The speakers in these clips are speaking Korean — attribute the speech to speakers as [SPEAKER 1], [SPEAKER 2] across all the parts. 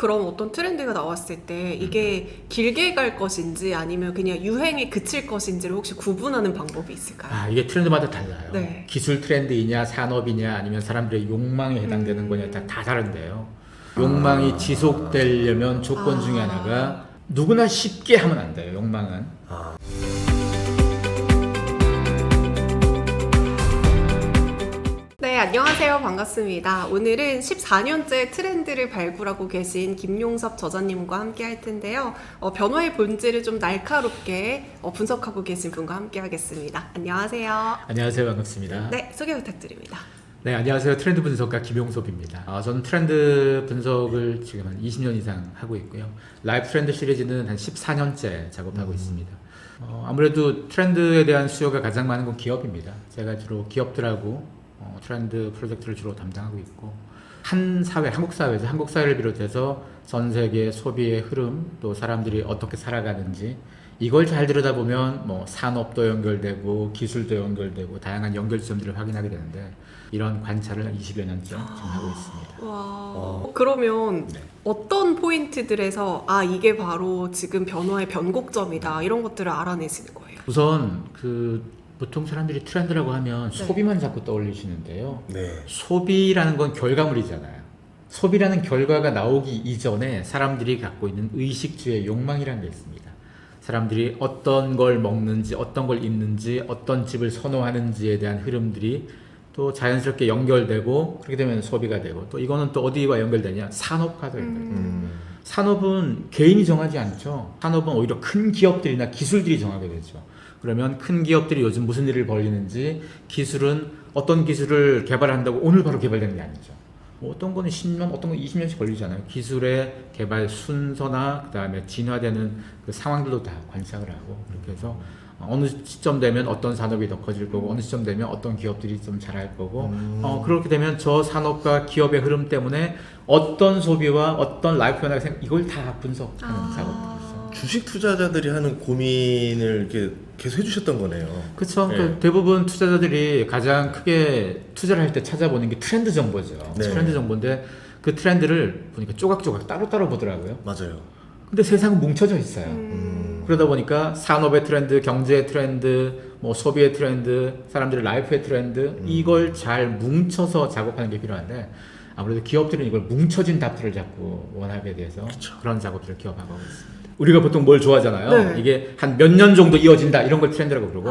[SPEAKER 1] 그럼 어떤 트렌드가 나왔을 때 이게 길게 갈 것인지 아니면 그냥 유행에 그칠 것인지를 혹시 구분하는 방법이 있을까요?
[SPEAKER 2] 이게 트렌드마다 달라요.
[SPEAKER 1] 네.
[SPEAKER 2] 기술 트렌드이냐, 산업이냐, 아니면 사람들의 욕망에 해당되는 거냐 다 다른데요. 욕망이 지속되려면 조건 중에 하나가 누구나 쉽게 하면 안 돼요. 욕망은.
[SPEAKER 1] 네, 안녕하세요. 반갑습니다. 오늘은 14년째 트렌드를 발굴하고 계신 김용섭 저자님과 함께 할 텐데요. 변화의 본질을 좀 날카롭게 분석하고 계신 분과 함께 하겠습니다. 안녕하세요.
[SPEAKER 2] 안녕하세요. 반갑습니다.
[SPEAKER 1] 네, 소개 부탁드립니다.
[SPEAKER 2] 네, 안녕하세요. 트렌드 분석가 김용섭입니다. 저는 트렌드 분석을 지금 한 20년 이상 하고 있고요. 라이프 트렌드 시리즈는 한 14년째 작업하고 있습니다. 아무래도 트렌드에 대한 수요가 가장 많은 건 기업입니다. 제가 주로 기업들하고 트렌드 프로젝트를 주로 담당하고 있고, 한 사회, 한국 사회에서 한국 사회를 비롯해서 전 세계 소비의 흐름, 또 사람들이 어떻게 살아가는지 이걸 잘 들여다보면 뭐 산업도 연결되고 기술도 연결되고 다양한 연결점들을 확인하게 되는데, 이런 관찰을 한 20여 년째 지금 하고 있습니다.
[SPEAKER 1] 와, 그러면
[SPEAKER 2] 네.
[SPEAKER 1] 어떤 포인트들에서 이게 바로 지금 변화의 변곡점이다 이런 것들을 알아내시는 거예요?
[SPEAKER 2] 우선 보통 사람들이 트렌드라고 하면
[SPEAKER 1] 네.
[SPEAKER 2] 소비만 자꾸 떠올리시는데요.
[SPEAKER 3] 네.
[SPEAKER 2] 소비라는 건 결과물이잖아요. 소비라는 결과가 나오기 이전에 사람들이 갖고 있는 의식주의 욕망이라는 게 있습니다. 사람들이 어떤 걸 먹는지, 어떤 걸 입는지, 어떤 집을 선호하는지에 대한 흐름들이 또 자연스럽게 연결되고, 그렇게 되면 소비가 되고, 또 이거는 또 어디와 연결되냐? 산업과도 연결돼요. 산업은 개인이 정하지 않죠. 산업은 오히려 큰 기업들이나 기술들이 정하게 되죠. 그러면 큰 기업들이 요즘 무슨 일을 벌이는지, 기술은 어떤 기술을 개발한다고 오늘 바로 개발되는 게 아니죠. 어떤 거는 10년, 어떤 건 20년씩 걸리잖아요. 기술의 개발 순서나 그다음에 진화되는 그 상황들도 다 관찰을 하고, 그렇게 해서 어느 시점 되면 어떤 산업이 더 커질 거고, 어느 시점 되면 어떤 기업들이 좀 잘할 거고, 그렇게 되면 저 산업과 기업의 흐름 때문에 어떤 소비와 어떤 라이프 변화가 이걸 다 분석하는 작업들이 있어요.
[SPEAKER 3] 주식 투자자들이 하는 고민을 이렇게 계속 해주셨던 거네요.
[SPEAKER 2] 그렇죠.
[SPEAKER 3] 네.
[SPEAKER 2] 대부분 투자자들이 가장 크게 투자를 할 때 찾아보는 게 트렌드 정보죠.
[SPEAKER 3] 네.
[SPEAKER 2] 트렌드 정보인데 그 트렌드를 보니까 조각조각 따로따로 보더라고요.
[SPEAKER 3] 맞아요.
[SPEAKER 2] 근데 세상은 뭉쳐져 있어요. 그러다 보니까 산업의 트렌드, 경제의 트렌드, 뭐 소비의 트렌드, 사람들의 라이프의 트렌드, 이걸 잘 뭉쳐서 작업하는 게 필요한데, 아무래도 기업들은 이걸 뭉쳐진 답들을 자꾸 원하게 돼서 그런 작업들을 기업하고 있습니다. 우리가 보통 뭘 좋아하잖아요.
[SPEAKER 1] 네.
[SPEAKER 2] 이게 한 몇 년 정도 이어진다 이런 걸 트렌드라고 그러고,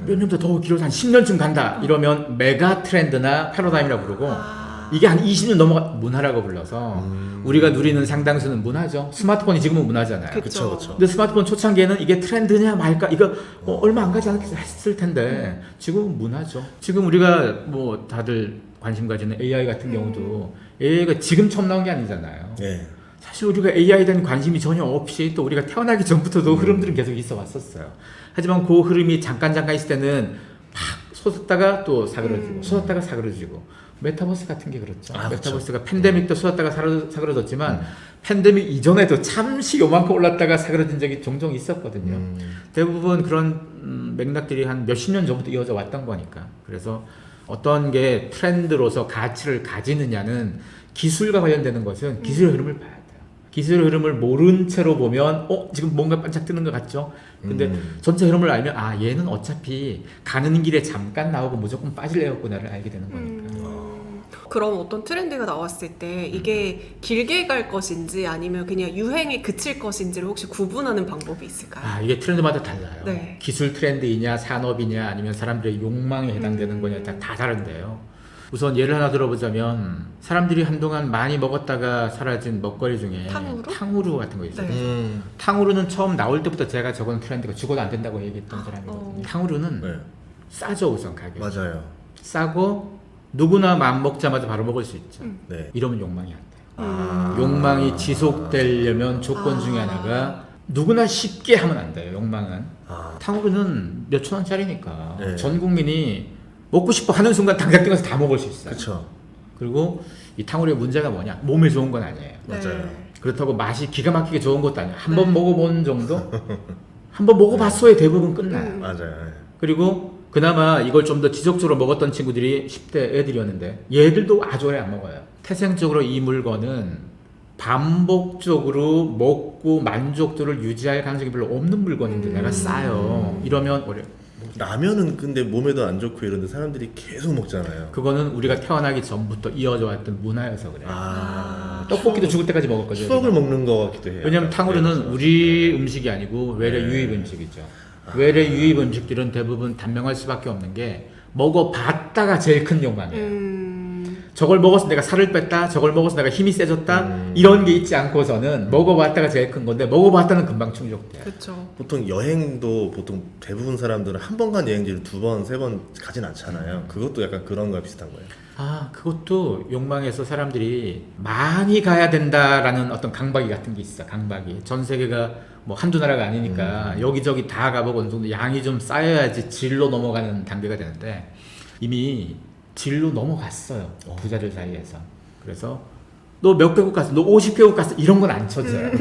[SPEAKER 2] 몇 년도 더 길어서 한 10년쯤 간다 이러면 메가 트렌드나 패러다임이라고 그러고, 이게 한 20년 넘어가 문화라고 불러서 우리가 누리는 상당수는 문화죠. 스마트폰이 지금은 문화잖아요.
[SPEAKER 3] 그쵸, 그쵸.
[SPEAKER 2] 근데 스마트폰 초창기에는 이게 트렌드냐 말까 이거 얼마 안 가지 않겠어 했을 텐데, 지금은 문화죠. 지금 우리가 뭐 다들 관심 가지는 AI 같은 경우도 AI가 지금 처음 나온 게 아니잖아요.
[SPEAKER 3] 네.
[SPEAKER 2] 사실 우리가 AI에 대한 관심이 전혀 없이 또 우리가 태어나기 전부터도 흐름들은 계속 있어 왔었어요. 하지만 그 흐름이 잠깐 있을 때는 막 솟았다가 또 사그러지고 솟았다가 사그러지고, 메타버스 같은 게 그렇죠. 메타버스가 팬데믹 때 쏟았다가 사그러졌지만 팬데믹 이전에도 잠시 요만큼 올랐다가 사그러진 적이 종종 있었거든요. 대부분 그런 맥락들이 한 몇십 년 전부터 이어져 왔던 거니까. 그래서 어떤 게 트렌드로서 가치를 가지느냐는, 기술과 관련되는 것은 기술의 흐름을 봐야 돼요. 기술의 흐름을 모른 채로 보면 지금 뭔가 반짝 뜨는 것 같죠? 근데 전체 흐름을 알면 얘는 어차피 가는 길에 잠깐 나오고 무조건 빠질래였구나를 알게 되는 거니까.
[SPEAKER 1] 그럼 어떤 트렌드가 나왔을 때 이게 길게 갈 것인지 아니면 그냥 유행에 그칠 것인지를 혹시 구분하는 방법이 있을까요?
[SPEAKER 2] 이게 트렌드마다 달라요.
[SPEAKER 1] 네.
[SPEAKER 2] 기술 트렌드이냐, 산업이냐, 아니면 사람들의 욕망에 해당되는 거냐 다 다른데요. 우선 예를 하나 들어보자면, 사람들이 한동안 많이 먹었다가 사라진 먹거리 중에 탕후루 같은 거 있어요.
[SPEAKER 1] 네.
[SPEAKER 2] 탕후루는 처음 나올 때부터 제가 적은 트렌드가 죽어도 안 된다고 얘기했던 사람이거든요. 탕후루는
[SPEAKER 3] 네.
[SPEAKER 2] 싸죠, 우선 가격.
[SPEAKER 3] 맞아요.
[SPEAKER 2] 싸고 누구나 마음 먹자마자 바로 먹을 수 있죠.
[SPEAKER 3] 네.
[SPEAKER 2] 이러면 욕망이 안 돼요. 욕망이 지속되려면 조건 중에 하나가 누구나 쉽게 하면 안 돼요. 욕망은. 탕후루는 몇천 원짜리니까
[SPEAKER 3] 네.
[SPEAKER 2] 전 국민이 먹고 싶어 하는 순간 당장 뛰어서 다 먹을 수 있어요.
[SPEAKER 3] 그렇죠.
[SPEAKER 2] 그리고 이 탕후루의 문제가 뭐냐? 몸에 좋은 건 아니에요.
[SPEAKER 3] 맞아요.
[SPEAKER 2] 그렇다고 맛이 기가 막히게 좋은 것도 아니에요. 한 번 먹어본 정도? 한 번 먹어봤어야 대부분 끝나요.
[SPEAKER 3] 맞아요. 네.
[SPEAKER 2] 그리고 그나마 이걸 좀 더 지속적으로 먹었던 친구들이 10대 애들이었는데, 얘들도 아주 오래 안 먹어요. 태생적으로 이 물건은 반복적으로 먹고 만족도를 유지할 가능성이 별로 없는 물건인데 내가 싸요. 이러면 어려.
[SPEAKER 3] 라면은 근데 몸에도 안 좋고 이런데 사람들이 계속 먹잖아요.
[SPEAKER 2] 그거는 우리가 태어나기 전부터 이어져 왔던 문화여서 그래요. 떡볶이도 죽을 때까지 먹을 거죠.
[SPEAKER 3] 추억을
[SPEAKER 2] 우리가.
[SPEAKER 3] 먹는 거 같기도 해요.
[SPEAKER 2] 왜냐면 탕후루는
[SPEAKER 3] 네,
[SPEAKER 2] 우리 음식이 아니고 외래
[SPEAKER 3] 네.
[SPEAKER 2] 유입 음식이죠. 외래 유입 음식들은 대부분 단명할 수밖에 없는 게 먹어봤다가 제일 큰 욕망이에요. 저걸 먹어서 내가 살을 뺐다, 저걸 먹어서 내가 힘이 세졌다, 이런 게 있지 않고서는 먹어봤다가 제일 큰 건데 먹어봤다는 금방 충족돼요.
[SPEAKER 1] 그렇죠.
[SPEAKER 3] 보통 여행도 보통 대부분 사람들은 한 번 간 여행지를 2번, 3번 가진 않잖아요. 그것도 약간 그런 거랑 비슷한 거예요.
[SPEAKER 2] 아, 그것도 욕망에서 사람들이 많이 가야 된다라는 어떤 강박이 같은 게 있어. 강박이. 전 세계가 뭐 한두 나라가 아니니까 여기저기 다 가보고 어느 정도 양이 좀 쌓여야지 질로 넘어가는 단계가 되는데 이미 질로 넘어갔어요. 부자들 사이에서. 그래서 너 몇 개국 갔어? 너 50개국 갔어? 이런 건 안 쳐져요.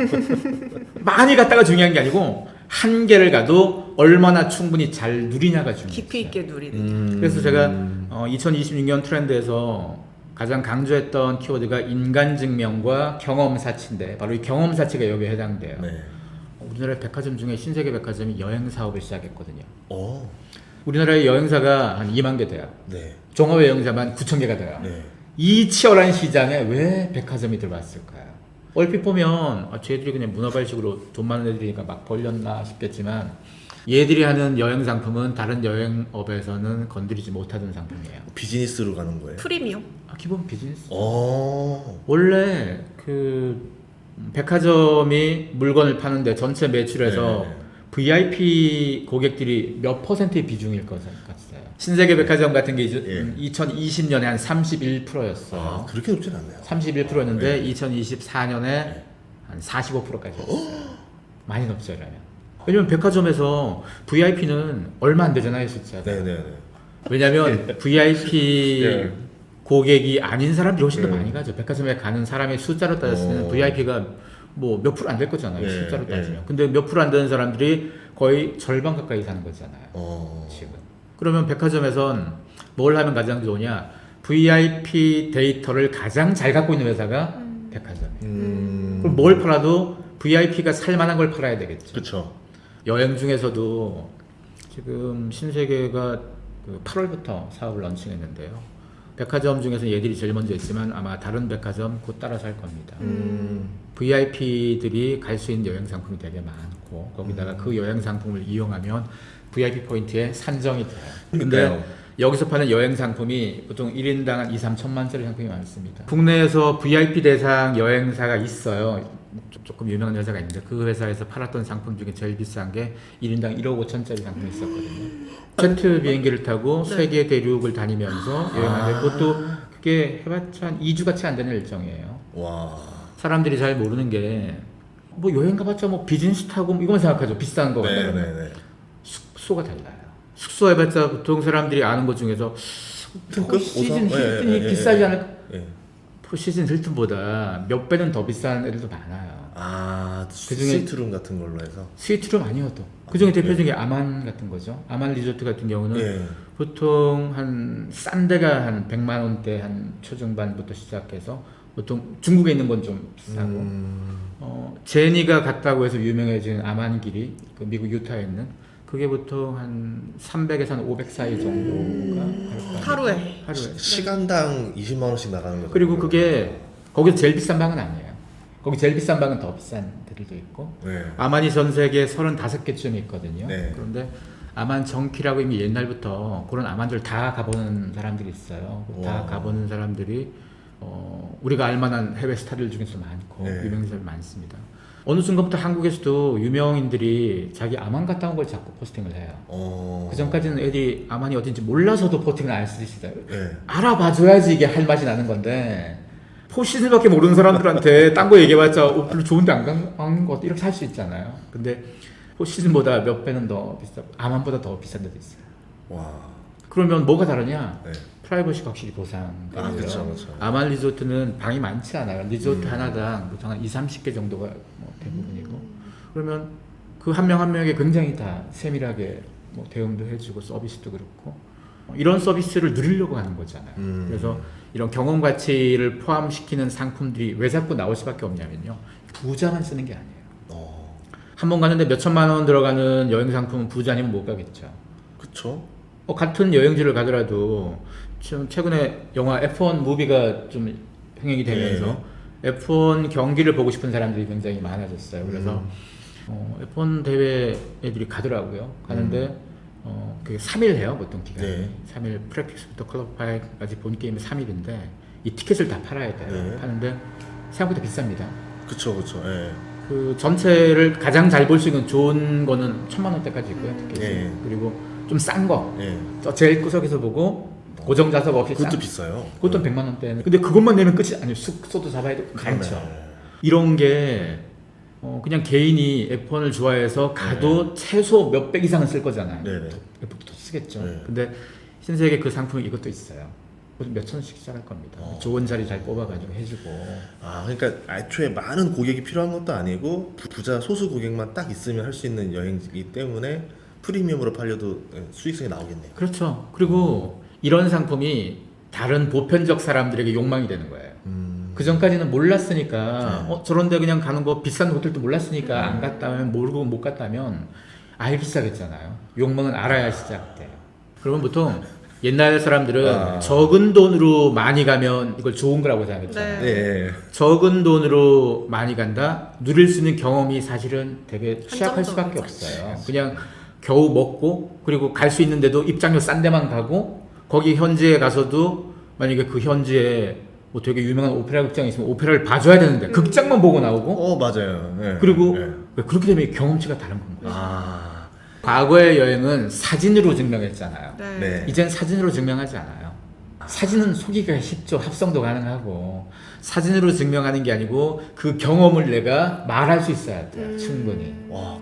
[SPEAKER 2] 많이 갔다가 중요한 게 아니고 한 개를 가도 얼마나 충분히 잘 누리냐가 중요해요.
[SPEAKER 1] 깊이 있게 누리는.
[SPEAKER 2] 그래서 제가 2026년 트렌드에서 가장 강조했던 키워드가 인간증명과 경험사치인데 바로 이 경험사치가 여기에 해당돼요.
[SPEAKER 3] 네.
[SPEAKER 2] 우리나라의 백화점 중에 신세계 백화점이 여행 사업을 시작했거든요.
[SPEAKER 3] 어.
[SPEAKER 2] 우리나라의 여행사가 한 2만 개 돼요.
[SPEAKER 3] 네.
[SPEAKER 2] 종합 여행사만 9천 개가 돼요.
[SPEAKER 3] 네.
[SPEAKER 2] 이 치열한 시장에 왜 백화점이 들어왔을까요? 얼핏 보면 쟤들이 그냥 문어발식으로 돈 많은 애들이니까 막 벌렸나 싶겠지만 얘들이 하는 여행 상품은 다른 여행업에서는 건드리지 못하던 상품이에요.
[SPEAKER 3] 비즈니스로 가는 거예요.
[SPEAKER 1] 프리미엄.
[SPEAKER 2] 기본 비즈니스.
[SPEAKER 3] 어.
[SPEAKER 2] 원래 그 백화점이 물건을 파는데 전체 매출에서
[SPEAKER 3] 네.
[SPEAKER 2] VIP 고객들이 몇 퍼센트의 비중일 것 같아요. 신세계 백화점 같은 게
[SPEAKER 3] 예.
[SPEAKER 2] 2020년에 한 31%였어요.
[SPEAKER 3] 아, 그렇게 높진 않네요.
[SPEAKER 2] 31%였는데 2024년에 한 45%까지 였어요. 많이 높죠, 그러면. 왜냐면 백화점에서 VIP는 얼마 안 되잖아요, 숫자가.
[SPEAKER 3] 네네네.
[SPEAKER 2] 왜냐면 VIP
[SPEAKER 3] 예.
[SPEAKER 2] 고객이 아닌 사람들이 훨씬 더
[SPEAKER 3] 예.
[SPEAKER 2] 많이 가죠. 백화점에 가는 사람의 숫자로 따졌으면 VIP가 뭐 몇 프로 안 될 거잖아요.
[SPEAKER 3] 예,
[SPEAKER 2] 숫자로 따지면.
[SPEAKER 3] 예.
[SPEAKER 2] 근데 몇 프로 안 되는 사람들이 거의 절반 가까이 사는 거잖아요. 지금. 그러면 백화점에선 뭘 하면 가장 좋으냐? VIP 데이터를 가장 잘 갖고 있는 회사가 백화점이에요. 그럼 뭘 팔아도 VIP가 살 만한 걸 팔아야 되겠죠.
[SPEAKER 3] 그렇죠.
[SPEAKER 2] 여행 중에서도 지금 신세계가 그 8월부터 사업을 런칭했는데요. 백화점 중에서 얘들이 제일 먼저 했지만 아마 다른 백화점 곧 따라서 할 겁니다. VIP들이 갈 수 있는 여행 상품이 되게 많고 거기다가 그 여행 상품을 이용하면 VIP 포인트에 산정이 돼요. 근데
[SPEAKER 3] 그러니까요.
[SPEAKER 2] 여기서 파는 여행 상품이 보통 1인당 한 2, 3천만짜리 상품이 많습니다. 국내에서 VIP 대상 여행사가 있어요. 조금 유명한 회사가 있는데 그 회사에서 팔았던 상품 중에 제일 비싼 게 1인당 1억 5천짜리 상품이 있었거든요. 제트 비행기를 타고 세계 대륙을 다니면서 여행하는데 그것도 그게 해봤자 한 2주같이 안 되는 일정이에요.
[SPEAKER 3] 와.
[SPEAKER 2] 사람들이 잘 모르는 게 뭐 여행 가봤자 뭐 비즈니스 타고 이거만 생각하죠. 비싼 거 같다고.
[SPEAKER 3] 네네네.
[SPEAKER 2] 숙소가 달라요. 숙소 해봤자 보통 사람들이 아는 것 중에서
[SPEAKER 3] 등급?
[SPEAKER 2] 시즌
[SPEAKER 3] 5성?
[SPEAKER 2] 힐튼이
[SPEAKER 3] 예, 예,
[SPEAKER 2] 비싸지
[SPEAKER 3] 예.
[SPEAKER 2] 않을까?
[SPEAKER 3] 예.
[SPEAKER 2] 포시즌 힐튼보다 몇 배는 더 비싼 애들도 많아요.
[SPEAKER 3] 아,
[SPEAKER 2] 그중에-
[SPEAKER 3] 스위트룸 같은 걸로 해서.
[SPEAKER 2] 스위트룸 아니어도. 그 중에 대표 중에 아만 같은 거죠. 아만 리조트 같은 경우는
[SPEAKER 3] 예.
[SPEAKER 2] 보통 한 싼 데가 한 100만 원대 한 초중반부터 시작해서 보통 중국에 있는 건 좀 비싸고 제니가 갔다고 해서 유명해진 아만길이 그 미국 유타에 있는 그게 보통 한 300에서 한 500 사이 정도가 할 거예요.
[SPEAKER 1] 하루에.
[SPEAKER 2] 하루에.
[SPEAKER 3] 시간당 20만 원씩 나가는 거죠.
[SPEAKER 2] 그리고 그게 거기서 제일 비싼 방은 아니에요. 거기 제일 비싼 방은 더 비싼 데들도 있고
[SPEAKER 3] 네.
[SPEAKER 2] 아만이 전 세계에 35개쯤 있거든요.
[SPEAKER 3] 네.
[SPEAKER 2] 그런데 아만 정키라고 이미 옛날부터 그런 아만들 다 가보는 사람들이 있어요. 다
[SPEAKER 3] 와.
[SPEAKER 2] 가보는 사람들이 우리가 알만한 해외 스타들 중에서 많고
[SPEAKER 3] 네.
[SPEAKER 2] 유명인들 많습니다. 어느 순간부터 한국에서도 유명인들이 자기 아만 갔다 온 걸 자꾸 포스팅을 해요. 그 전까지는 애들이 아만이 어딘지 몰라서도 포스팅을 안 쓰시다.
[SPEAKER 3] 네.
[SPEAKER 2] 알아봐줘야지 이게 할 맛이 나는 건데 포시즌밖에 모르는 사람들한테 딴 거 얘기해봤자 별로 좋은데 안 가는 것 같아 이렇게 살 수 있잖아요. 근데 포시즌보다 몇 배는 더 비싸고 아만보다 더 비싼 데도 있어요.
[SPEAKER 3] 와.
[SPEAKER 2] 그러면 뭐가 다르냐?
[SPEAKER 3] 네.
[SPEAKER 2] 프라이버시가 확실히 보상되고요.
[SPEAKER 3] 아, 그렇죠, 그렇죠.
[SPEAKER 2] 아만 리조트는 방이 많지 않아요. 리조트 하나당 보통 한 2, 30개 정도가 뭐 대부분이고 그러면 그 한 명 한 명에게 굉장히 다 세밀하게 뭐 대응도 해주고 서비스도 그렇고 이런 서비스를 누리려고 하는 거잖아요. 그래서 이런 경험 가치를 포함시키는 상품들이 왜 자꾸 나올 수밖에 없냐면요. 부자만 쓰는 게 아니에요. 한 번 가는데 몇 천만 원 들어가는 여행 상품은 부자 아니면 못 가겠죠.
[SPEAKER 3] 그쵸?
[SPEAKER 2] 같은 여행지를 가더라도 지금 최근에 영화 F1 무비가 좀 흥행이 되면서 F1 경기를 보고 싶은 사람들이 굉장히 많아졌어요. 그래서 F1 대회 애들이 가더라고요. 가는데 그게 3일 해요, 보통 기간이.
[SPEAKER 3] 네.
[SPEAKER 2] 3일 프랙티스부터 퀄리파이까지 본 게임이 3일인데 이 티켓을 다 팔아야 돼요.
[SPEAKER 3] 네.
[SPEAKER 2] 파는데 생각보다 비쌉니다.
[SPEAKER 3] 그쵸. 예.
[SPEAKER 2] 그 전체를 가장 잘 볼 수 있는 좋은 거는 1,000만 원대까지 있고요, 티켓이.
[SPEAKER 3] 네.
[SPEAKER 2] 그리고 좀 싼 거,
[SPEAKER 3] 예.
[SPEAKER 2] 저 제일 구석에서 보고 고정 좌석 없이
[SPEAKER 3] 그것도
[SPEAKER 2] 싼
[SPEAKER 3] 비싸요.
[SPEAKER 2] 그것도 100만 원대. 근데 그것만 내면 끝이 아니에요. 숙소도 잡아야 되고 많죠. 이런 게 그냥 개인이 F1을 좋아해서 가도 최소 몇백 이상은 쓸 거잖아요.
[SPEAKER 3] 네네.
[SPEAKER 2] F1도 쓰겠죠.
[SPEAKER 3] 네.
[SPEAKER 2] 근데 신세계 그 상품이 이것도 있어요. 몇 천원씩 시작할 겁니다. 좋은 자리 잘 뽑아가지고 해주고.
[SPEAKER 3] 그러니까 애초에 많은 고객이 필요한 것도 아니고 부자 소수 고객만 딱 있으면 할 수 있는 여행이기 때문에 프리미엄으로 팔려도 수익성이 나오겠네요.
[SPEAKER 2] 그렇죠. 그리고 이런 상품이 다른 보편적 사람들에게 욕망이 되는 거예요. 그 전까지는 몰랐으니까 저런데 그냥 가는 거 비싼 호텔도 몰랐으니까 안 갔다면 모르고 못 갔다면 아예 비싸겠잖아요. 욕망은 알아야 시작돼요. 그러면 보통 옛날 사람들은 적은 돈으로 많이 가면 이걸 좋은 거라고 생각했잖아요.
[SPEAKER 3] 네.
[SPEAKER 2] 적은 돈으로 많이 간다? 누릴 수 있는 경험이 사실은 되게 취약할 수밖에 없어요. 그냥 겨우 먹고 그리고 갈 수 있는데도 입장료 싼 데만 가고 거기 현지에 가서도 만약에 그 현지에 뭐 되게 유명한 오페라 극장이 있으면 오페라를 봐줘야 되는데 극장만 보고 나오고
[SPEAKER 3] 맞아요. 네.
[SPEAKER 2] 그리고
[SPEAKER 3] 네.
[SPEAKER 2] 그렇게 되면 경험치가 다른 겁니다. 과거의 여행은 사진으로 증명했잖아요.
[SPEAKER 3] 네.
[SPEAKER 2] 이젠 사진으로 증명하지 않아요. 사진은 속이기가 쉽죠. 합성도 가능하고 사진으로 증명하는 게 아니고 그 경험을 내가 말할 수 있어야 돼요. 충분히.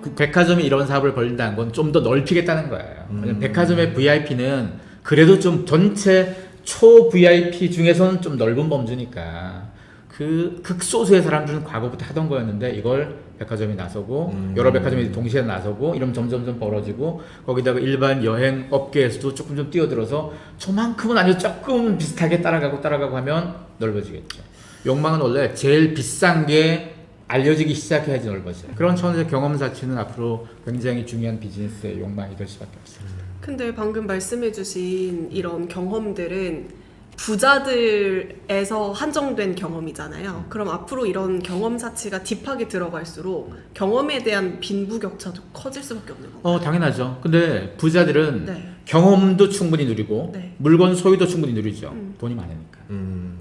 [SPEAKER 2] 그 백화점이 이런 사업을 벌린다는 건 좀 더 넓히겠다는 거예요. 왜냐면 백화점의 VIP는 그래도 좀 전체 초 VIP 중에서는 좀 넓은 범주니까 그 극소수의 사람들은 과거부터 하던 거였는데 이걸 백화점이 나서고 여러 백화점이 동시에 나서고 이러면 점점점 벌어지고 거기다가 일반 여행 업계에서도 조금 좀 뛰어들어서 저만큼은 아니고 조금 비슷하게 따라가고 하면 넓어지겠죠. 욕망은 원래 제일 비싼 게 알려지기 시작해야지 넓어져요. 그런 차원에서 경험 자체는 앞으로 굉장히 중요한 비즈니스의 욕망이 될 수밖에 없어요.
[SPEAKER 1] 근데 방금 말씀해주신 이런 경험들은 부자들에서 한정된 경험이잖아요. 그럼 앞으로 이런 경험 가치가 딥하게 들어갈수록 경험에 대한 빈부격차도 커질 수밖에 없는 건가요?
[SPEAKER 2] 당연하죠. 근데 부자들은
[SPEAKER 1] 네.
[SPEAKER 2] 경험도 충분히 누리고
[SPEAKER 1] 네.
[SPEAKER 2] 물건 소유도 충분히 누리죠. 돈이 많으니까.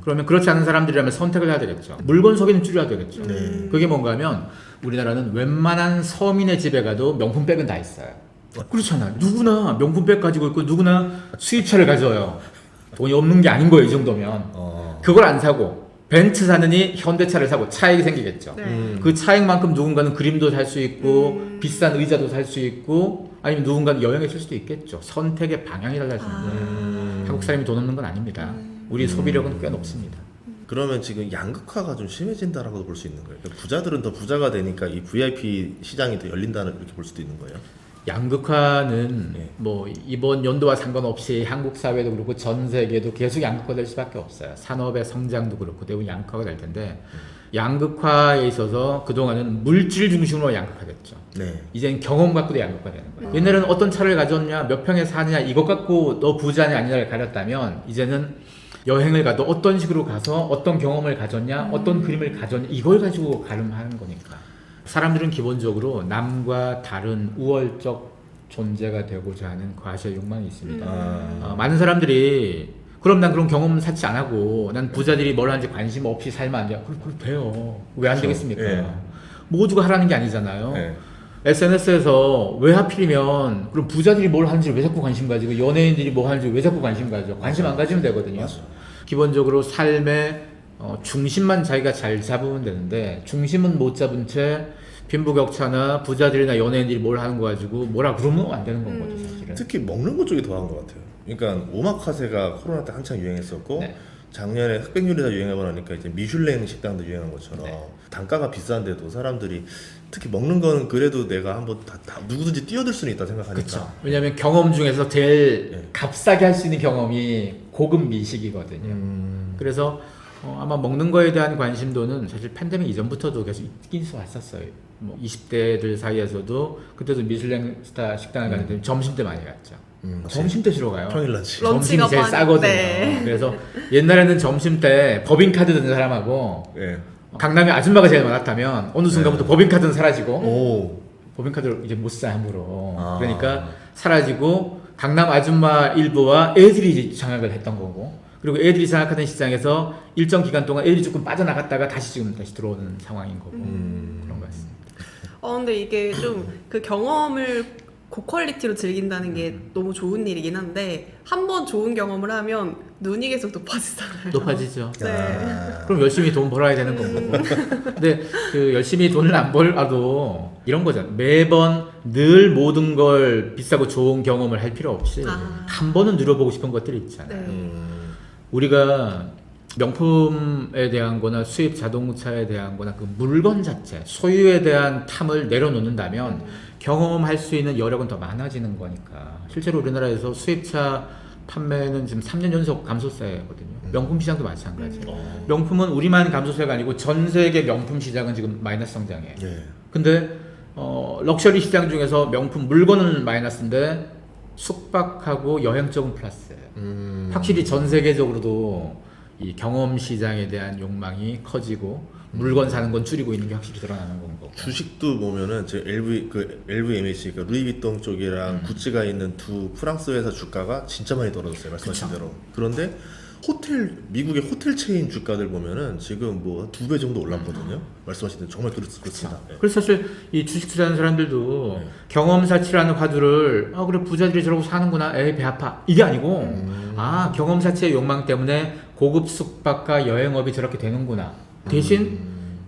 [SPEAKER 2] 그러면 그렇지 않은 사람들이라면 선택을 해야 되겠죠. 물건 소비는 줄여야 되겠죠. 그게 뭔가 하면 우리나라는 웬만한 서민의 집에 가도 명품백은 다 있어요. 그렇잖아요. 누구나 명품백 가지고 있고 누구나 수입차를 가져요. 돈이 없는 게 아닌 거예요, 이 정도면. 그걸 안 사고 벤츠 사느니 현대차를 사고 차익이 생기겠죠.
[SPEAKER 1] 네.
[SPEAKER 2] 그 차익만큼 누군가는 그림도 살 수 있고 비싼 의자도 살 수 있고 아니면 누군가는 여행에 쓸 수도 있겠죠. 선택의 방향이 달라지는데 한국 사람이 돈 없는 건 아닙니다. 우리 소비력은 꽤 높습니다.
[SPEAKER 3] 그러면 지금 양극화가 좀 심해진다라고 볼 수 있는 거예요. 그러니까 부자들은 더 부자가 되니까 이 VIP 시장이 더 열린다는 이렇게 볼 수도 있는 거예요.
[SPEAKER 2] 양극화는 뭐 이번 연도와 상관없이 한국 사회도 그렇고 전 세계도 계속 양극화될 수밖에 없어요. 산업의 성장도 그렇고 대부분 양극화가 될 텐데 양극화에 있어서 그동안은 물질 중심으로 양극화됐죠. 이제는 경험 갖고도 양극화되는 거예요. 옛날에는 어떤 차를 가졌냐, 몇 평에 사느냐 이것 갖고 너 부자냐 아니냐를 가렸다면 이제는 여행을 가도 어떤 식으로 가서 어떤 경험을 가졌냐, 어떤 그림을 가졌냐 이걸 가지고 가름하는 거니까. 사람들은 기본적으로 남과 다른 우월적 존재가 되고자 하는 과시의 욕망이 있습니다. 많은 사람들이 그럼 난 그런 경험 사치 안 하고 난 부자들이 뭘 하는지 관심 없이 살면 안 돼요. 그럼 돼요. 왜 안 되겠습니까? 모두가 하라는 게 아니잖아요. SNS에서 왜 하필이면 그럼 부자들이 뭘 하는지 왜 자꾸 관심 가지고 연예인들이 뭐 하는지 왜 자꾸 관심 가져? 관심 안 가지면 되거든요. 기본적으로 삶의 중심만 자기가 잘 잡으면 되는데 중심은 못 잡은 채 빈부격차나 부자들이나 연예인들이 뭘 하는 거 가지고 뭐라 그러면 안 되는 건 거죠 사실은.
[SPEAKER 3] 특히 먹는 것 쪽이 더한 것 같아요. 그러니까 오마카세가 코로나 때 한창 유행했었고 작년에 흑백 요리가 유행하고 나니까 이제 미슐랭 식당도 유행한 것처럼
[SPEAKER 2] 네.
[SPEAKER 3] 단가가 비싼데도 사람들이 특히 먹는 거는 그래도 내가 한번 다 누구든지 뛰어들 수는 있다 생각하니까.
[SPEAKER 2] 그렇죠. 왜냐하면 경험 중에서 제일
[SPEAKER 3] 네.
[SPEAKER 2] 값싸게 할 수 있는 경험이 고급 미식이거든요. 그래서 아마 먹는 거에 대한 관심도는 사실 팬데믹 이전부터도 계속 있긴 왔었어요. 뭐 20대들 사이에서도 그때도 미슐랭 스타 식당을 가는데 점심 때 많이 갔죠. 점심 때 주로 가요.
[SPEAKER 3] 평일 런치.
[SPEAKER 2] 점심이
[SPEAKER 1] 런치가
[SPEAKER 2] 제일
[SPEAKER 1] 많이-
[SPEAKER 2] 싸거든요.
[SPEAKER 1] 네.
[SPEAKER 2] 그래서 옛날에는 점심 때 법인카드 든 사람하고
[SPEAKER 3] 예.
[SPEAKER 2] 강남에 아줌마가 제일 많았다면 어느 순간부터 법인카드는 사라지고
[SPEAKER 3] 오.
[SPEAKER 2] 법인카드를 이제 못 사 함부로.
[SPEAKER 3] 아.
[SPEAKER 2] 그러니까 사라지고 강남 아줌마 일부와 애들이 이제 장악을 했던 거고, 그리고 애들이 장악하던 시장에서 일정 기간 동안 애들이 조금 빠져나갔다가 다시 지금 다시 들어오는 상황인 거고 그런 것 같습니다.
[SPEAKER 1] 근데 이게 좀 그 경험을 고퀄리티로 즐긴다는 게 너무 좋은 일이긴 한데 한 번 좋은 경험을 하면 눈이 계속 높아지잖아요.
[SPEAKER 2] 높아지죠.
[SPEAKER 1] 네.
[SPEAKER 3] 아.
[SPEAKER 2] 그럼 열심히 돈 벌어야 되는 거고. 근데 그 열심히 돈을 안 벌어도 이런 거잖아. 매번 늘 모든 걸 비싸고 좋은 경험을 할 필요 없이
[SPEAKER 1] 아.
[SPEAKER 2] 한 번은 누려보고 싶은 것들이 있잖아요.
[SPEAKER 1] 네.
[SPEAKER 2] 우리가 명품에 대한 거나 수입 자동차에 대한 거나 그 물건 자체, 소유에 대한 탐을 내려놓는다면 경험할 수 있는 여력은 더 많아지는 거니까. 실제로 우리나라에서 수입차 판매는 지금 3년 연속 감소세거든요. 명품 시장도 마찬가지. 명품은 우리만 감소세가 아니고 전 세계 명품 시장은 지금 마이너스 성장이에요.
[SPEAKER 3] 예.
[SPEAKER 2] 근데 럭셔리 시장 중에서 명품 물건은 마이너스인데 숙박하고 여행 쪽은 플러스예요. 확실히 전 세계적으로도 이 경험 시장에 대한 욕망이 커지고 물건 사는 건 줄이고 있는 게 확실히 드러나는 건 거고.
[SPEAKER 3] 주식도 보면은 제 LVMH 그러니까 루이비통 쪽이랑 구찌가 있는 두 프랑스 회사 주가가 진짜 많이 떨어졌어요. 말씀하신 대로. 그런데 미국의 호텔 체인 주가들 보면은 지금 뭐 2배 정도 올랐거든요. 말씀하신 대로 정말 그렇습니다. 예.
[SPEAKER 2] 그래서 사실 이 주식 투자하는 사람들도
[SPEAKER 3] 네.
[SPEAKER 2] 경험사치라는 화두를 그래 부자들이 저러고 사는구나 에이 배 아파 이게 아니고 경험사치의 욕망 때문에 고급 숙박과 여행업이 저렇게 되는구나. 대신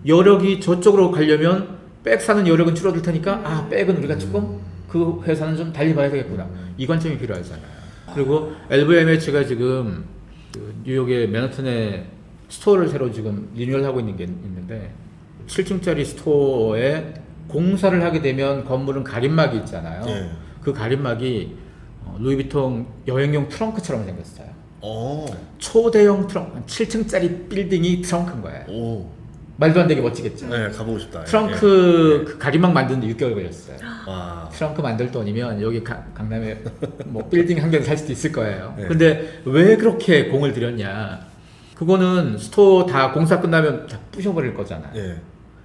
[SPEAKER 2] 여력이 저쪽으로 가려면 백 사는 여력은 줄어들 테니까 백은 우리가 조금 그 회사는 좀 달리 봐야 되겠구나. 이 관점이 필요하잖아요. 그리고 LVMH가 지금 그 뉴욕의 맨하튼에 스토어를 새로 지금 리뉴얼하고 있는 게 있는데 7층짜리 스토어에 공사를 하게 되면 건물은 가림막이 있잖아요.
[SPEAKER 3] 네.
[SPEAKER 2] 그 가림막이 루이비통 여행용 트렁크처럼 생겼어요. 초대형 트렁크, 7층짜리 빌딩이 트렁크인 거예요.
[SPEAKER 3] 오.
[SPEAKER 2] 말도 안 되게 멋지겠죠.
[SPEAKER 3] 네, 가보고 싶다.
[SPEAKER 2] 트렁크 그 가림막 만드는데 6개월 걸렸어요.
[SPEAKER 3] 와.
[SPEAKER 2] 트렁크 만들 돈이면 여기 강남에 뭐 빌딩 한 개를 살 수도 있을 거예요.
[SPEAKER 3] 네.
[SPEAKER 2] 근데 왜 그렇게 공을 들였냐? 그거는 스토어 다 공사 끝나면 다 부셔버릴 거잖아요.
[SPEAKER 3] 예.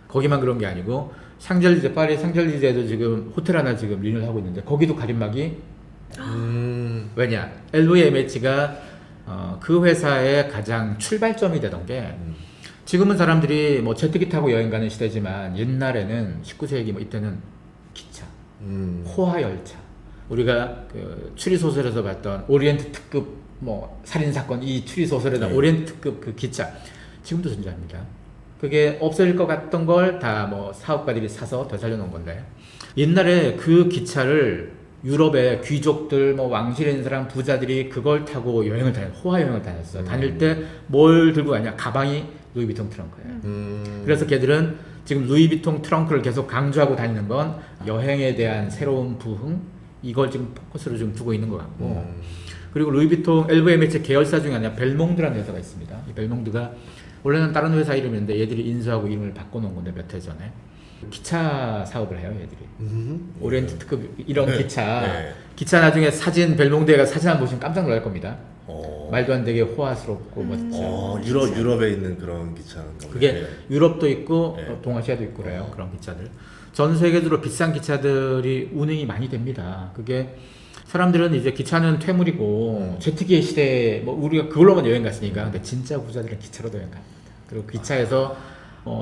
[SPEAKER 2] 거기만 그런 게 아니고 샹젤리제, 파리 샹젤리제도 지금 호텔 하나 지금 리뉴얼 하고 있는데 거기도 가림막이 왜냐? LVMH가 그 회사의 가장 출발점이 되던 게 지금은 사람들이 뭐 제트기 타고 여행 가는 시대지만 옛날에는 19세기 뭐 이때는 기차, 호화 열차, 우리가 그 추리 소설에서 봤던 오리엔트 특급 뭐 살인 사건 이 추리 소설에 나온 오리엔트 특급 그 기차 지금도 존재합니다. 그게 없어질 것 같던 걸 다 뭐 사업가들이 사서 더 살려놓은 건데 옛날에 그 기차를 유럽의 귀족들 뭐 왕실에 있는 사람 부자들이 그걸 타고 여행을 호화 여행을 다녔어요. 다닐 때 뭘 들고 가냐? 가방이 루이비통 트렁크예요. 그래서 걔들은 지금 루이비통 트렁크를 계속 강조하고 다니는 건 여행에 대한 새로운 부흥 이걸 지금 포커스로 좀 두고 있는 것 같고 그리고 루이비통 LVMH 계열사 중에 하나 벨몽드라는 회사가 있습니다. 이 벨몽드가 원래는 다른 회사 이름인데 얘들이 인수하고 이름을 바꿔놓은 건데 몇 해 전에 기차 사업을 해요 얘들이. 오리엔트 특급 이런
[SPEAKER 3] 네.
[SPEAKER 2] 기차
[SPEAKER 3] 네.
[SPEAKER 2] 기차 나중에 사진 벨몽드가 사진 한번 보시면 깜짝 놀랄 겁니다.
[SPEAKER 3] 어.
[SPEAKER 2] 말도 안 되게 호화스럽고 멋지고
[SPEAKER 3] 유럽에 있는 그런 기차인가 보네.
[SPEAKER 2] 그게
[SPEAKER 3] 네.
[SPEAKER 2] 유럽도 있고
[SPEAKER 3] 네.
[SPEAKER 2] 동아시아도 있고 그래요. 그런 기차들. 전 세계적으로 비싼 기차들이 운행이 많이 됩니다. 그게 사람들은 이제 기차는 퇴물이고 제트기의 시대에 뭐 우리가 그걸로만 여행 갔으니까 근데 진짜 부자들은 기차로도 여행 갑니다. 그리고 기차에서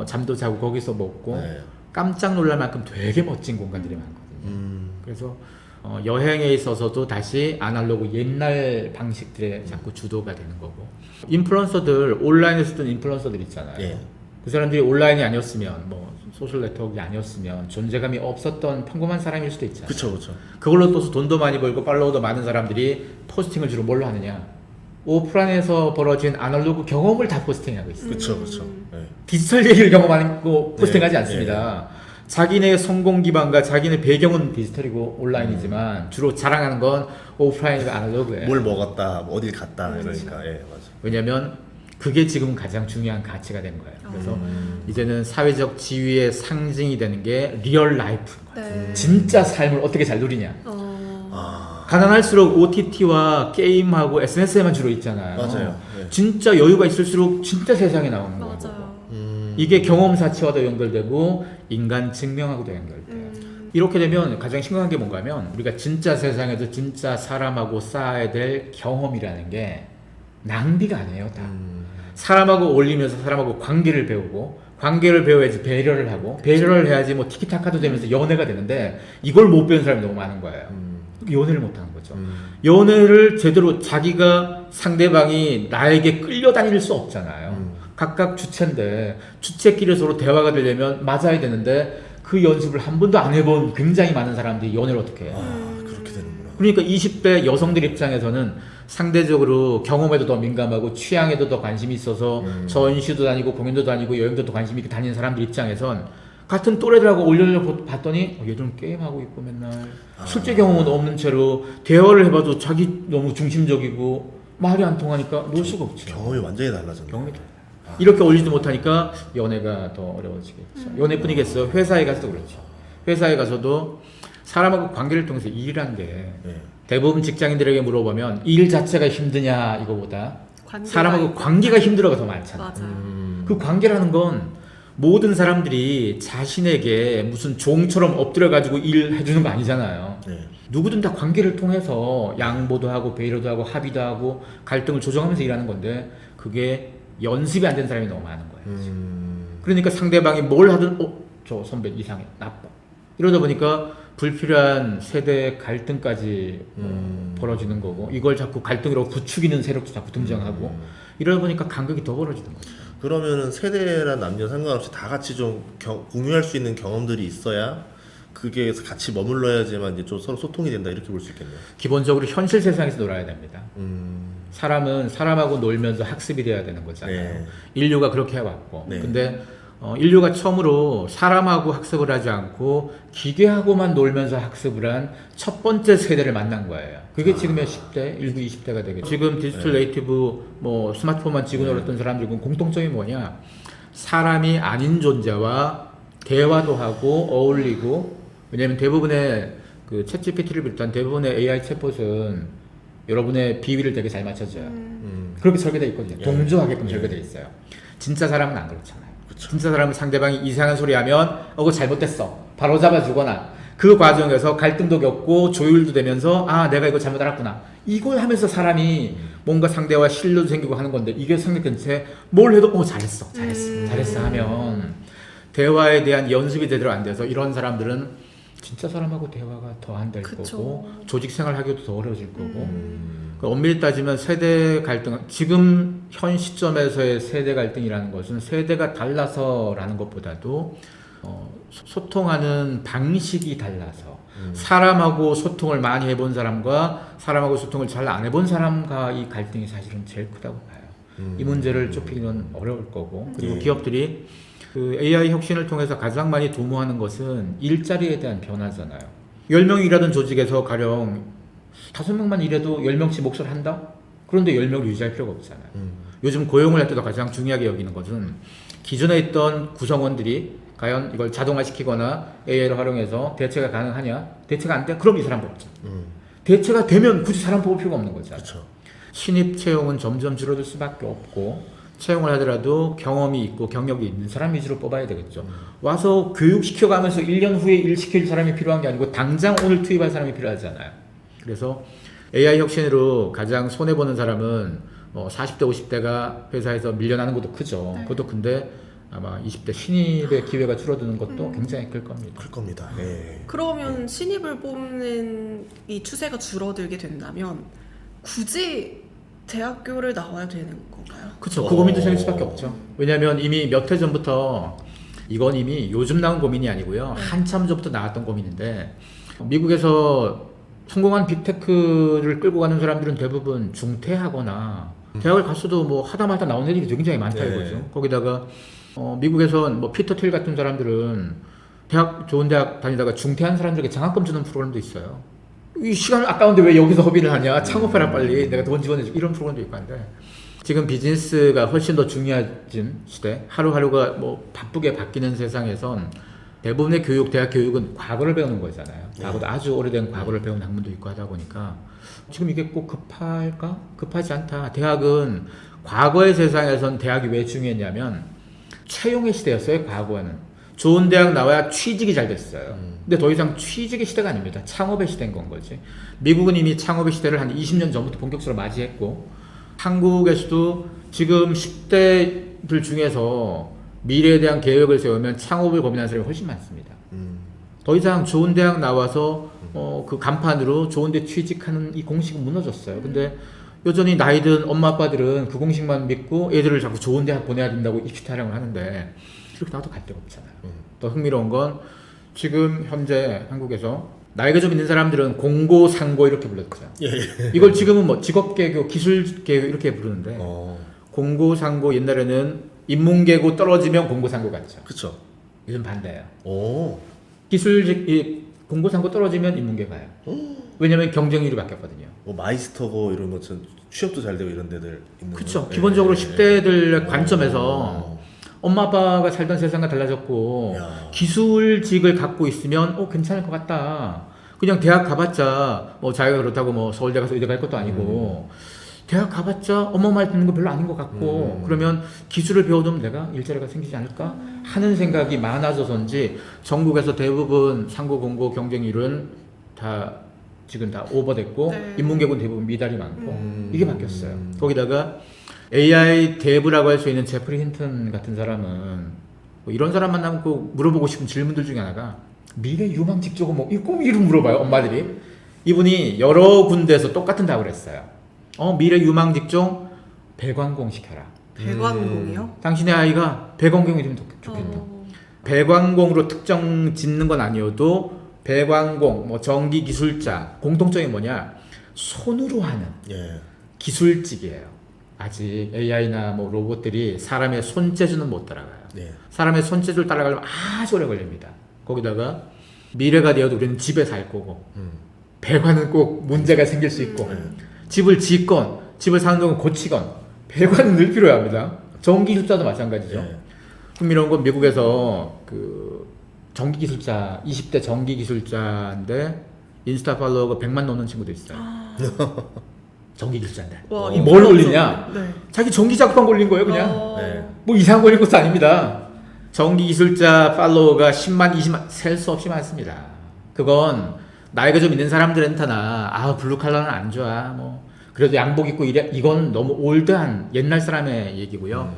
[SPEAKER 2] 잠도 자고 거기서 먹고
[SPEAKER 3] 네.
[SPEAKER 2] 깜짝 놀랄 만큼 되게 멋진 공간들이 많거든요. 그래서 여행에 있어서도 다시 아날로그 옛날 방식들에 자꾸 주도가 되는 거고 인플루언서들 온라인에서 쓰던 인플루언서들 있잖아요.
[SPEAKER 3] 예.
[SPEAKER 2] 그 사람들이 온라인이 아니었으면 뭐 소셜 네트워크가 아니었으면 존재감이 없었던 평범한 사람일 수도 있잖아요.
[SPEAKER 3] 그쵸.
[SPEAKER 2] 그걸로 또 돈도 많이 벌고 팔로워도 많은 사람들이 포스팅을 주로 뭘로 하느냐? 오프라인에서 벌어진 아날로그 경험을 다 포스팅하고 있어요.
[SPEAKER 3] 그렇죠. 네.
[SPEAKER 2] 디지털 얘기를 경험하는 거 포스팅하지
[SPEAKER 3] 네,
[SPEAKER 2] 않습니다. 자기네 성공 기반과 자기네 배경은 디지털이고 온라인이지만 주로 자랑하는 건 오프라인과 아날로그예요.
[SPEAKER 3] 뭘 먹었다, 어딜 갔다 이러니까. 예, 맞아.
[SPEAKER 2] 왜냐면 그게 지금 가장 중요한 가치가 된 거예요. 그래서
[SPEAKER 3] 음.
[SPEAKER 2] 이제는 사회적 지위의 상징이 되는 게 리얼 라이프인 거예요.
[SPEAKER 1] 네.
[SPEAKER 2] 진짜 삶을 어떻게 잘 누리냐.
[SPEAKER 3] 아,
[SPEAKER 2] 가난할수록 OTT와 게임하고 SNS에만 주로 있잖아요.
[SPEAKER 3] 맞아요. 네.
[SPEAKER 2] 진짜 여유가 있을수록 진짜 세상에 나오는 거예요.
[SPEAKER 1] 맞아요.
[SPEAKER 2] 이게 경험사치와도 연결되고 인간 증명하고도 연결돼요. 이렇게 되면 가장 심각한 게 뭔가 하면 우리가 진짜 세상에서 진짜 사람하고 쌓아야 될 경험이라는 게 낭비가 아니에요. 다. 사람하고 어울리면서 사람하고 관계를 배우고 관계를 배워야지 배려를 하고 배려를 해야지 뭐 티키타카도 되면서 연애가 되는데 이걸 못 배운 사람이 너무 많은 거예요. 연애를 못 하는 거죠. 연애를 제대로 자기가 상대방이 나에게 끌려다닐 수 없잖아요. 각각 주체인데 주체끼리 서로 대화가 되려면 맞아야 되는데 그 연습을 한 번도 안 해본 굉장히 많은 사람들이 연애를 어떻게 해요.
[SPEAKER 3] 그렇게 되는구나.
[SPEAKER 2] 그러니까 20대 여성들 입장에서는 상대적으로 경험에도 더 민감하고 취향에도 더 관심이 있어서 전시도 다니고 공연도 다니고 여행도 더 관심 있게 다니는 사람들 입장에선 같은 또래들하고 올려려 봤더니 얘들은 게임하고 있고 맨날 실제 경험은 없는 채로 대화를 해봐도 자기 너무 중심적이고 말이 안 통하니까 놀 수가 없죠.
[SPEAKER 3] 경험이 완전히 달라졌네.
[SPEAKER 2] 경험이 달라요. 이렇게 어울리지 못하니까 연애가 더 어려워지겠죠. 연애뿐이겠어요. 회사에 가서도 그렇죠. 회사에 가서도 사람하고 관계를 통해서 일이란 게
[SPEAKER 3] 네.
[SPEAKER 2] 대부분 직장인들에게 물어보면 일 자체가 힘드냐 이거보다
[SPEAKER 1] 관계가
[SPEAKER 2] 사람하고
[SPEAKER 1] 있다.
[SPEAKER 2] 관계가 힘들어가 더 많잖아요.
[SPEAKER 1] 맞아요.
[SPEAKER 2] 그 관계라는 건 모든 사람들이 자신에게 무슨 종처럼 엎드려 가지고 일해주는 거 아니잖아요.
[SPEAKER 3] 네.
[SPEAKER 2] 누구든 다 관계를 통해서 양보도 하고 배려도 하고 합의도 하고 갈등을 조정하면서 일하는 건데 그게 연습이 안 된 사람이 너무 많은 거예요. 그러니까 상대방이 뭘 하든 저 선배 이상해 나빠 이러다 보니까 불필요한 세대 갈등까지 벌어지는 거고 이걸 자꾸 갈등으로 부추기는 세력도 자꾸 등장하고 이러다 보니까 간극이 더 벌어지는 거죠.
[SPEAKER 3] 그러면은 세대나 남녀 상관없이 다 같이 좀 공유할 수 있는 경험들이 있어야 그게 같이 머물러야지만 이제 좀 서로 소통이 된다 이렇게 볼 수 있겠네요.
[SPEAKER 2] 기본적으로 현실 세상에서 놀아야 됩니다. 사람은 사람하고 놀면서 학습이 돼야 되는 거잖아요.
[SPEAKER 3] 네.
[SPEAKER 2] 인류가 그렇게 해왔고
[SPEAKER 3] 네.
[SPEAKER 2] 근데 인류가 처음으로 사람하고 학습을 하지 않고 기계하고만 놀면서 학습을 한 첫 번째 세대를 만난 거예요. 그게 지금의 10대, 19, 20대가 되겠죠. 지금 디지털 네이티브 뭐 스마트폰만 쥐고 놀았던 사람들은 공통점이 뭐냐? 사람이 아닌 존재와 대화도 하고 어울리고 왜냐면 대부분의 그 챗GPT를 비롯한 대부분의 AI 챗봇은 여러분의 비위를 되게 잘 맞춰줘요. 그렇게 설계되어 있거든요.
[SPEAKER 3] 예.
[SPEAKER 2] 동조하게끔
[SPEAKER 3] 예.
[SPEAKER 2] 설계되어 있어요. 진짜 사람은 안 그렇잖아요.
[SPEAKER 3] 그쵸.
[SPEAKER 2] 진짜 사람은 상대방이 이상한 소리 하면 그거 잘못됐어. 바로 잡아주거나 그 과정에서 갈등도 겪고 조율도 되면서 아 내가 이거 잘못 알았구나. 이걸 하면서 사람이 뭔가 상대와 신뢰도 생기고 하는 건데 이게 생겼던 채 뭘 해도 잘했어 하면 대화에 대한 연습이 제대로 안 돼서 이런 사람들은 진짜 사람하고 대화가 더 안 될
[SPEAKER 1] 그쵸.
[SPEAKER 2] 거고 조직 생활 하기도 더 어려워질 거고 그 엄밀히 따지면 세대 갈등 지금 현 시점에서의 세대 갈등이라는 것은 세대가 달라서라는 것보다도 소통하는 방식이 달라서 사람하고 소통을 많이 해본 사람과 사람하고 소통을 잘 안 해본 사람과 이 갈등이 사실은 제일 크다고 봐요. 이 문제를 좁히기는 어려울 거고 그리고
[SPEAKER 3] 예.
[SPEAKER 2] 기업들이 그 AI 혁신을 통해서 가장 많이 도모하는 것은 일자리에 대한 변화잖아요. 10명이 일하던 조직에서 가령 5명만 일해도 10명씩 몫을 한다? 그런데 10명을 유지할 필요가 없잖아요. 요즘 고용을 할 때도 가장 중요하게 여기는 것은 기존에 있던 구성원들이 과연 이걸 자동화시키거나 AI를 활용해서 대체가 가능하냐? 대체가 안 돼? 그럼 이 사람 뽑자. 대체가 되면 굳이 사람 뽑을 필요가 없는 거잖아요.
[SPEAKER 3] 그렇죠.
[SPEAKER 2] 신입 채용은 점점 줄어들 수밖에 없고 채용을 하더라도 경험이 있고 경력이 있는 사람 위주로 뽑아야 되겠죠. 와서 교육시켜가면서 1년 후에 일 시킬 사람이 필요한 게 아니고 당장 오늘 투입할 사람이 필요하잖아요. 그래서 AI 혁신으로 가장 손해보는 사람은 40대, 50대가 회사에서 밀려나는 것도 크죠.
[SPEAKER 1] 네.
[SPEAKER 2] 그것도 근데 아마 20대 신입의 기회가 줄어드는 것도 굉장히 클 겁니다.
[SPEAKER 3] 클 겁니다. 예.
[SPEAKER 1] 그러면 신입을 뽑는 이 추세가 줄어들게 된다면 굳이 대학교를 나와야 되는 건가요?
[SPEAKER 2] 그렇죠. 그 고민도 생길 수밖에 없죠. 왜냐하면 이미 몇 해 전부터 이건 이미 요즘 나온 고민이 아니고요. 한참 전부터 나왔던 고민인데 미국에서 성공한 빅테크를 끌고 가는 사람들은 대부분 중퇴하거나 대학을 갔어도 뭐 하다마다 나오는 애들이 굉장히 많다
[SPEAKER 3] 네.
[SPEAKER 2] 이거죠. 거기다가 미국에선 뭐 피터 틸 같은 사람들은 좋은 대학 다니다가 중퇴한 사람들에게 장학금 주는 프로그램도 있어요. 이 시간 아까운데 왜 여기서 허비를 하냐? 창업해라 빨리. 내가 돈 지원해줘. 이런 프로그램도 있고 한데 지금 비즈니스가 훨씬 더 중요해진 시대, 하루하루가 뭐 바쁘게 바뀌는 세상에선 대부분의 대학 교육은 과거를 배우는 거잖아요. 과거도 아주 오래된 과거를 배우는 학문도 있고 하다 보니까 지금 이게 꼭 급할까? 급하지 않다. 대학은 과거의 세상에선 대학이 왜 중요했냐면 채용의 시대였어요. 과거에는 좋은 대학 나와야 취직이 잘 됐어요. 근데 더 이상 취직의 시대가 아닙니다. 창업의 시대인 건 거지. 미국은 이미 창업의 시대를 한 20년 전부터 본격적으로 맞이했고 한국에서도 지금 10대들 중에서 미래에 대한 계획을 세우면 창업을 고민하는 사람이 훨씬 많습니다. 더 이상 좋은 대학 나와서 그 간판으로 좋은 데 취직하는 이 공식은 무너졌어요. 근데 여전히 나이든 엄마 아빠들은 그 공식만 믿고 애들을 자꾸 좋은 대학 보내야 된다고 입시 타령을 하는데 이렇게 나도 갈 데가 없잖아요. 더 흥미로운 건 지금 현재 한국에서 나이가 좀 있는 사람들은 공고, 상고 이렇게 불렀죠. 이걸 지금은 뭐 직업계교, 기술계교 이렇게 부르는데 공고, 상고 옛날에는 인문계고 떨어지면 공고, 상고 갔죠.
[SPEAKER 3] 그쵸.
[SPEAKER 2] 요즘 반대예요.
[SPEAKER 3] 오.
[SPEAKER 2] 공고, 상고 떨어지면 인문계 가요. 왜냐면 경쟁률이 바뀌었거든요.
[SPEAKER 3] 뭐 마이스터고 이런 거 취업도 잘 되고 이런 데들 있는
[SPEAKER 2] 그렇죠.
[SPEAKER 3] 거?
[SPEAKER 2] 기본적으로
[SPEAKER 3] 예,
[SPEAKER 2] 10대들
[SPEAKER 3] 예.
[SPEAKER 2] 관점에서 엄마 아빠가 살던 세상과 달라졌고
[SPEAKER 3] 야.
[SPEAKER 2] 기술직을 갖고 있으면 괜찮을 것 같다. 그냥 대학 가봤자 뭐 자기가 그렇다고 뭐 서울대 가서 의대 갈 것도 아니고 대학 가봤자 엄마 말 듣는 거 별로 아닌 것 같고 그러면 기술을 배워두면 내가 일자리가 생기지 않을까 하는 생각이 많아져서인지 전국에서 대부분 상고 공고 경쟁률은 지금 다 오버됐고
[SPEAKER 1] 네.
[SPEAKER 2] 인문계군 대부분 미달이 많고 이게 바뀌었어요. 거기다가 AI 대부라고 할 수 있는 제프리 힌튼 같은 사람은 뭐 이런 사람 만나면 꼭 물어보고 싶은 질문들 중에 하나가 미래 유망 직종은 뭐 꼭 이름 물어봐요 엄마들이. 이분이 여러 군데에서 똑같은 답을 했어요. 미래 유망 직종 배관공 시켜라.
[SPEAKER 1] 배관공이요?
[SPEAKER 2] 당신의 아이가 배관공이 되면 좋겠다. 배관공으로 특정 짓는 건 아니어도 배관공, 뭐 전기 기술자 공통점이 뭐냐? 손으로 하는
[SPEAKER 3] 예.
[SPEAKER 2] 기술직이에요. 아직 AI나 뭐 로봇들이 사람의 손재주는 못 따라가요.
[SPEAKER 3] 네.
[SPEAKER 2] 사람의 손재주를 따라가려면 아주 오래 걸립니다. 거기다가 미래가 되어도 우리는 집에 살 거고 배관은 꼭 문제가 생길 수 있고 집을 짓건 집을 사는 동안 고치건 배관은 늘 필요해야 합니다. 전기기술자도 마찬가지죠.
[SPEAKER 3] 예.
[SPEAKER 2] 흥미로운 건 미국에서 그 전기기술자 20대 전기기술자인데 인스타 팔로워가 100만 넘는 친구도 있어요. 전기기술자인데
[SPEAKER 1] 와,
[SPEAKER 2] 뭘 올리냐?
[SPEAKER 1] 네.
[SPEAKER 2] 자기 전기 작업한 거 올린 거예요 그냥.
[SPEAKER 3] 네.
[SPEAKER 2] 뭐 이상한 거 올린 것도 아닙니다. 전기기술자 팔로워가 10만 20만 셀 수 없이 많습니다. 그건 나이가 좀 있는 사람들한테나 블루칼라는 안 좋아 뭐 그래도 양복 입고 이래 이건 너무 올드한 옛날 사람의 얘기고요.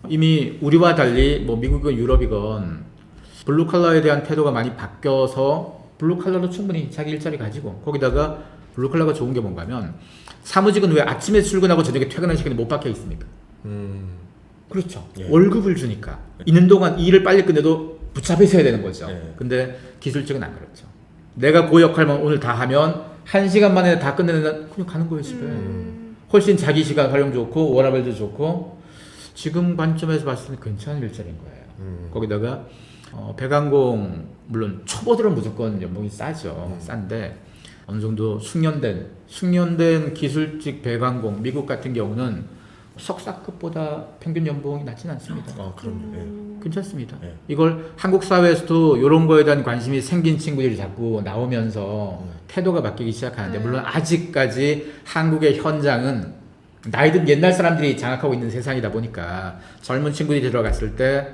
[SPEAKER 2] 이미 우리와 달리 뭐 미국이건 유럽이건 블루칼라에 대한 태도가 많이 바뀌어서 블루칼라도 충분히 자기 일자리 가지고 거기다가 블루칼라가 좋은 게 뭔가 하면 사무직은 왜 아침에 출근하고 저녁에 퇴근하는 시간에 못 박혀 있습니까? 그렇죠.
[SPEAKER 3] 예.
[SPEAKER 2] 월급을 주니까 있는 동안 일을 빨리 끝내도 붙잡혀 있어야 되는 거죠.
[SPEAKER 3] 예.
[SPEAKER 2] 근데 기술직은 안 그렇죠. 내가 그 역할만 오늘 다 하면 1시간 만에 다 끝내는 그냥 가는 거예요 집에. 훨씬 자기 시간 활용 좋고 워라밸도 좋고 지금 관점에서 봤을 때 괜찮은 일자리인 거예요. 거기다가 배관공 물론 초보들은 무조건 연봉이 싸죠. 싼데 어느 정도 숙련된 기술직 배관공 미국 같은 경우는 석사급보다 평균 연봉이 낮지는 않습니다.
[SPEAKER 3] 그럼요. 예.
[SPEAKER 2] 괜찮습니다.
[SPEAKER 3] 예.
[SPEAKER 2] 이걸 한국 사회에서도 이런 거에 대한 관심이 생긴 친구들이 자꾸 나오면서 태도가 바뀌기 시작하는데 물론 아직까지 한국의 현장은 나이든 옛날 사람들이 장악하고 있는 세상이다 보니까 젊은 친구들이 들어갔을 때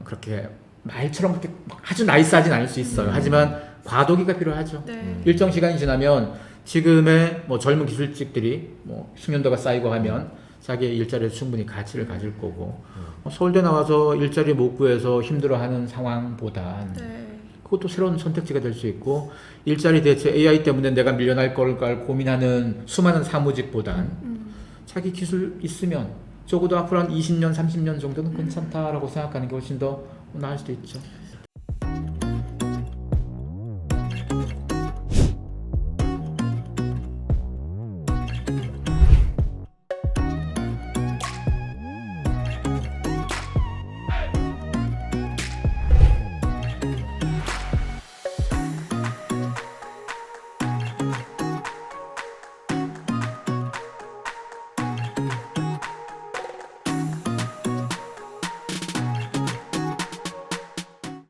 [SPEAKER 2] 그렇게 말처럼 그렇게 아주 나이스하진 않을 수 있어요. 하지만 과도기가 필요하죠.
[SPEAKER 1] 네.
[SPEAKER 2] 일정 시간이 지나면 지금의 뭐 젊은 기술직들이 뭐 숙련도가 쌓이고 하면 자기의 일자리에 충분히 가치를 가질 거고 서울대 나와서 일자리 못 구해서 힘들어하는 상황보단 그것도 새로운 선택지가 될 수 있고 일자리 대체 AI 때문에 내가 밀려날 걸까 고민하는 수많은 사무직보단 자기 기술 있으면 적어도 앞으로 한 20년, 30년 정도는 괜찮다라고 생각하는 게 훨씬 더 나을 수도 있죠.